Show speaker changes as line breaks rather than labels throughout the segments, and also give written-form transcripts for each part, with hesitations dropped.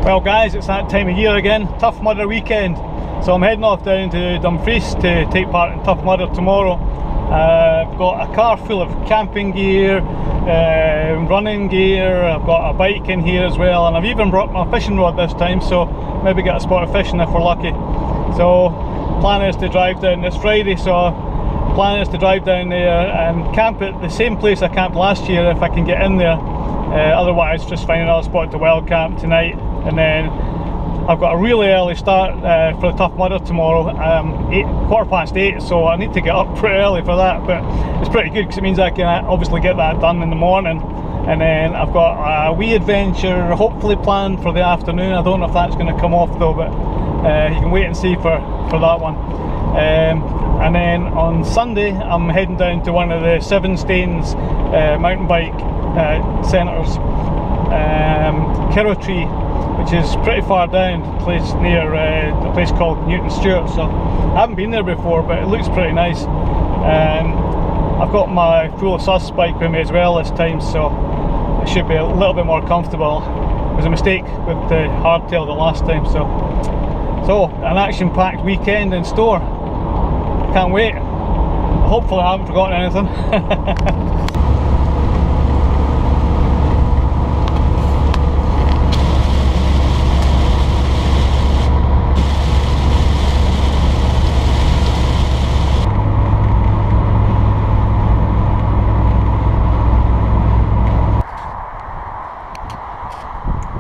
Well guys, it's that time of year again, Toughmudder weekend. So I'm heading off down to Dumfries to take part in Toughmudder tomorrow. I've got a car full of camping gear, running gear, I've got a bike in here as well, and I've even brought my fishing rod this time, so maybe get a spot of fishing if we're lucky. So plan is to drive down this Friday, so plan is to drive down there and camp at the same place I camped last year if I can get in there. Otherwise just find another spot to wild camp tonight, and then I've got a really early start for the Toughmudder tomorrow, 8:15, so I need to get up pretty early for that, but it's pretty good because it means I can obviously get that done in the morning, and then I've got a wee adventure hopefully planned for the afternoon. I don't know if that's going to come off though, but you can wait and see for that one. And then on Sunday I'm heading down to one of the Seven Stains mountain bike centres, Kirroughtree, which is pretty far down, a place near a place called Newton Stewart. So I haven't been there before, but it looks pretty nice. I've got my full sus bike with me as well this time, so it should be a little bit more comfortable. It was a mistake with the hardtail the last time, so an action-packed weekend in store. Can't wait. Hopefully I haven't forgotten anything.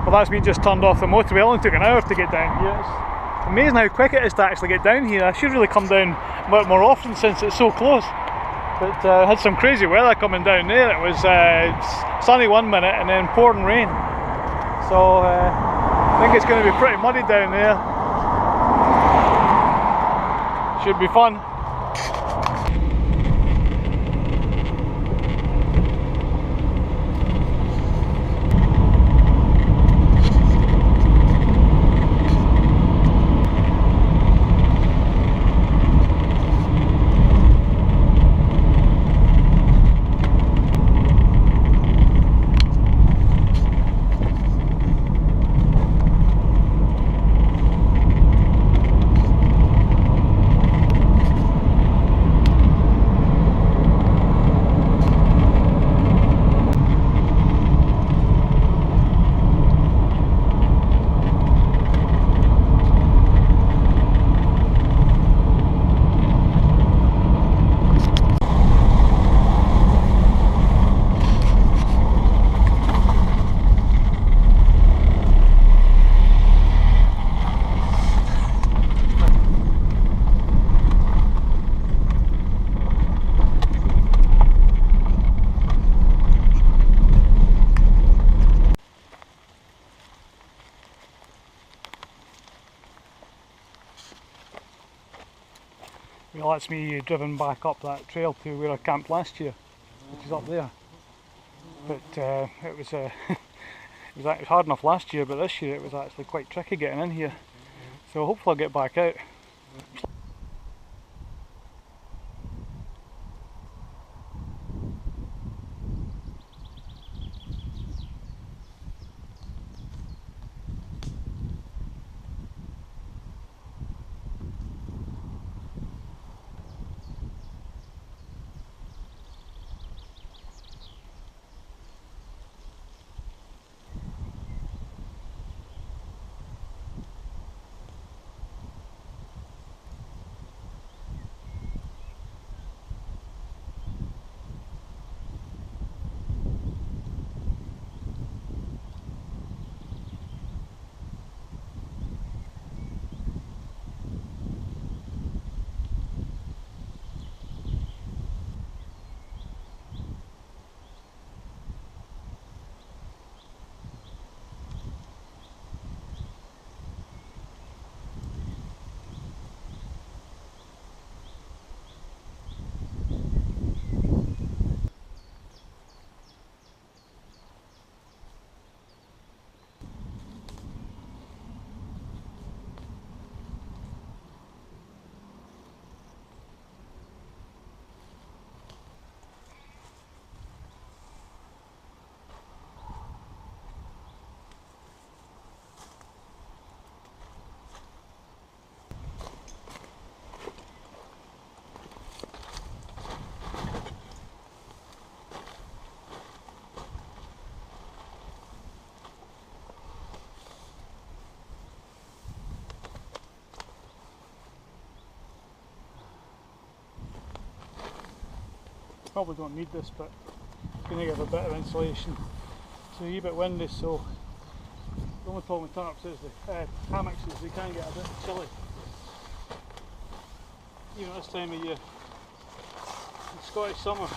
Well, that's me just turned off the motorway. It only took an hour to get down here. It's amazing how quick it is to actually get down here. I should really come down a bit more often since it's so close. But I had some crazy weather coming down there. It was sunny one minute and then pouring rain. So I think it's going to be pretty muddy down there. Should be fun. Well, that's me driven back up that trail to where I camped last year, which is up there. But it was it was hard enough last year, but this year it was actually quite tricky getting in here. So hopefully I'll get back out. probably don't need this, but it's going to give a bit of insulation. It's a wee bit windy, so the only problem with tarps is the hammocks is they can get a bit chilly. Even at this time of year, it's Scottish summer.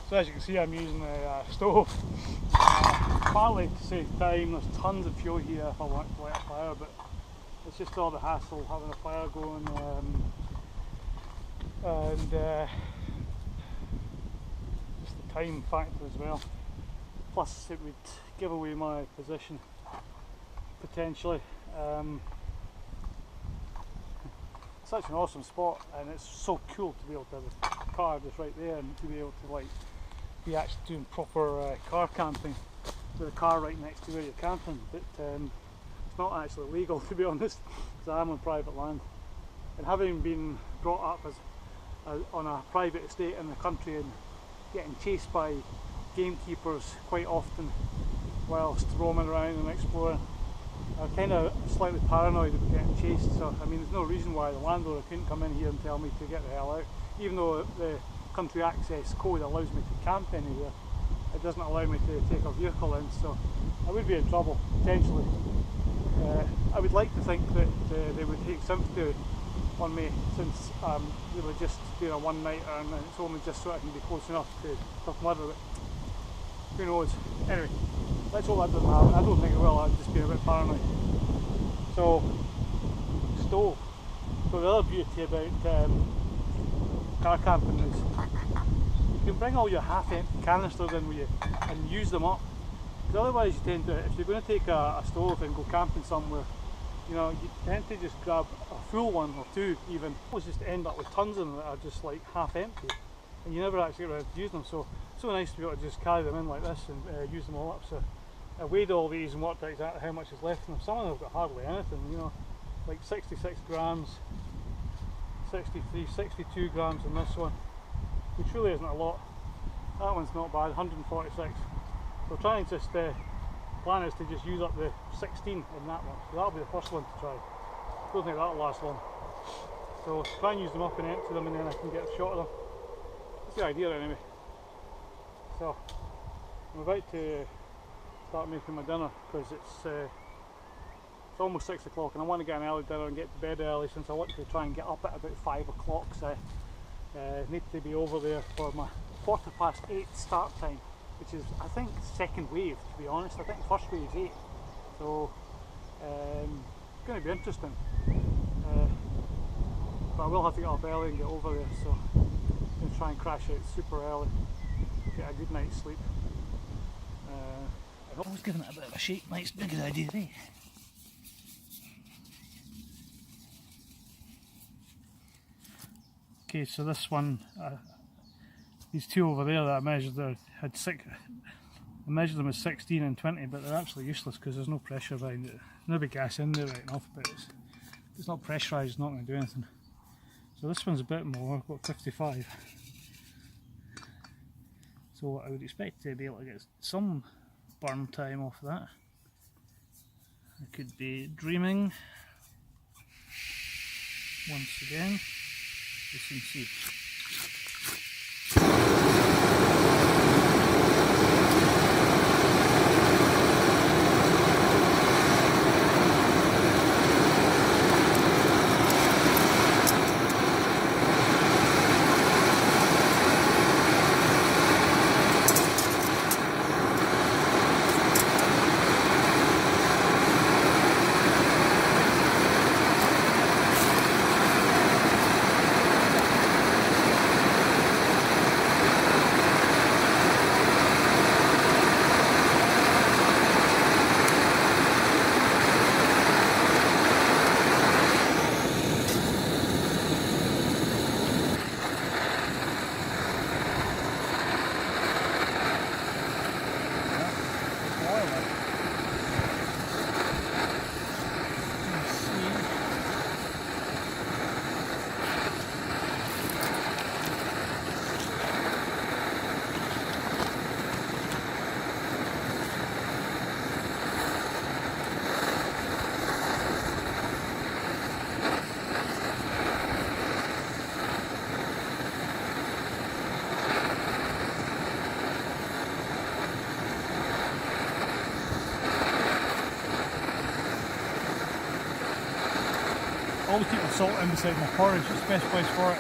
So as you can see, I'm using the stove, partly to save time. There's tons of fuel here if I want to light a fire, but it's just all the hassle having a fire going, and just the time factor as well. Plus it would give away my position potentially. Such an awesome spot, and it's so cool to be able to have a car just right there and to be able to like be actually doing proper car camping with a car right next to where you're camping. But it's not actually legal, to be honest, because I am on private land, and having been brought up as on a private estate in the country and getting chased by gamekeepers quite often whilst roaming around and exploring, I'm kind of slightly paranoid about getting chased. So I mean, there's no reason why the landlord couldn't come in here and tell me to get the hell out, even though the country access code allows me to camp anywhere. It doesn't allow me to take a vehicle in, so I would be in trouble potentially. I would like to think that they would take sympathy on me, since I'm really just doing a one nighter and it's only just so I can be close enough to Toughmudder, but who knows. Anyway, let's hope that doesn't happen. I don't think it will. I'm just being a bit paranoid. So, stove. So the other beauty about car camping is you can bring all your half-empty canisters in with you and use them up. Because otherwise you tend to, if you're going to take a stove and go camping somewhere, you know, you tend to just grab a full one or two even. You just end up with tons of them that are just like half empty, and you never actually get around to use them. So nice to be able to just carry them in like this and use them all up. So I weighed all these and worked out exactly how much is left in them. Some of them have got hardly anything, you know, like 66 grams, 63, 62 grams in this one, which really isn't a lot. That one's not bad, 146. So trying to just plan is to just use up the 16 in that one. So that'll be the first one to try. Don't think that'll last long. So try and use them up and empty them, and then I can get a shot of them. That's the idea anyway. So I'm about to start making my dinner because it's almost 6 o'clock and I want to get an early dinner and get to bed early, since I want to try and get up at about 5 o'clock. So I need to be over there for my 8:15 start time, which is, I think, second wave, to be honest. I think the first wave is 8, so it's going to be interesting. But I will have to get up early and get over there, so I'm going to try and crash out super early, get a good night's sleep. I was giving it a bit of a shake, it's been a good idea, eh? Okay, so this one, these two over there that I measured there had I measured them as 16 and 20, but they're actually useless because there's no pressure behind it. There'll be gas in there right enough, but it's not pressurised, it's not going to do anything. So this one's a bit more, I've got 55. So I would expect to be able to get some burn time off that. I could be dreaming once again. As you can see. salt in beside my porridge, it's the best place for it.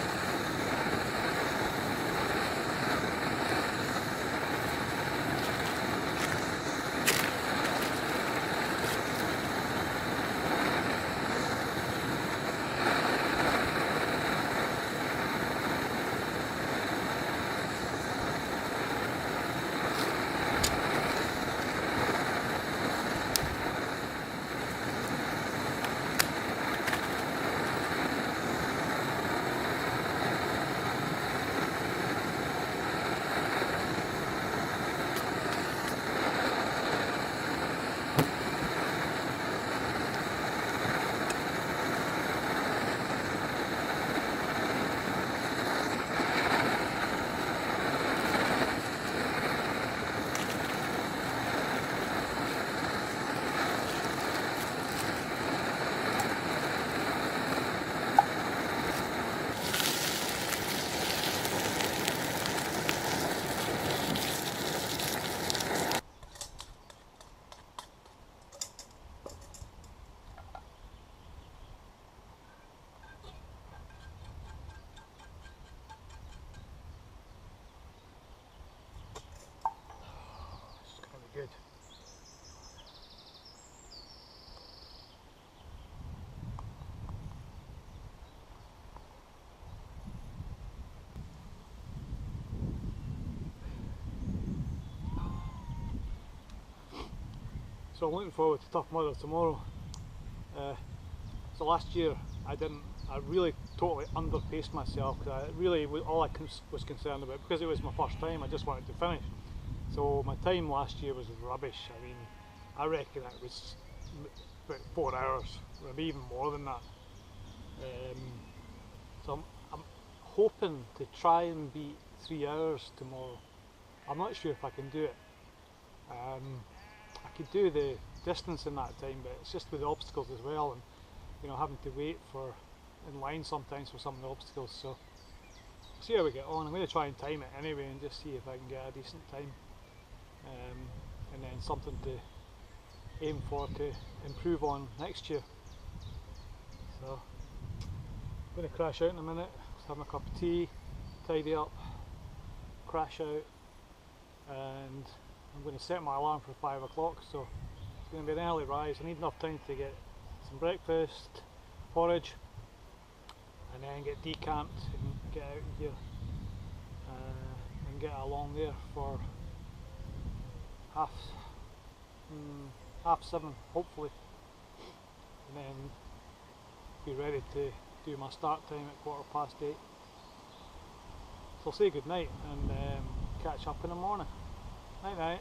Good. So I'm looking forward to Toughmudder tomorrow. So last year I really totally underpaced myself because all I was concerned about, because it was my first time, I just wanted to finish. So my time last year was rubbish. I mean, I reckon it was about 4 hours, maybe even more than that. So I'm hoping to try and beat 3 hours tomorrow. I'm not sure if I can do it. I could do the distance in that time, but it's just with the obstacles as well, and you know, having to wait in line sometimes for some of the obstacles. So see how we get on. I'm going to try and time it anyway and just see if I can get a decent time, and then something to aim for to improve on next year. So I'm going to crash out in a minute, just have a cup of tea, tidy up, crash out, and I'm going to set my alarm for 5 o'clock, so it's going to be an early rise. I need enough time to get some breakfast, porridge, and then get decamped and get out of here and get along there for half 7 hopefully, and then be ready to do my start time at 8:15. So I'll say good night and catch up in the morning. Night night.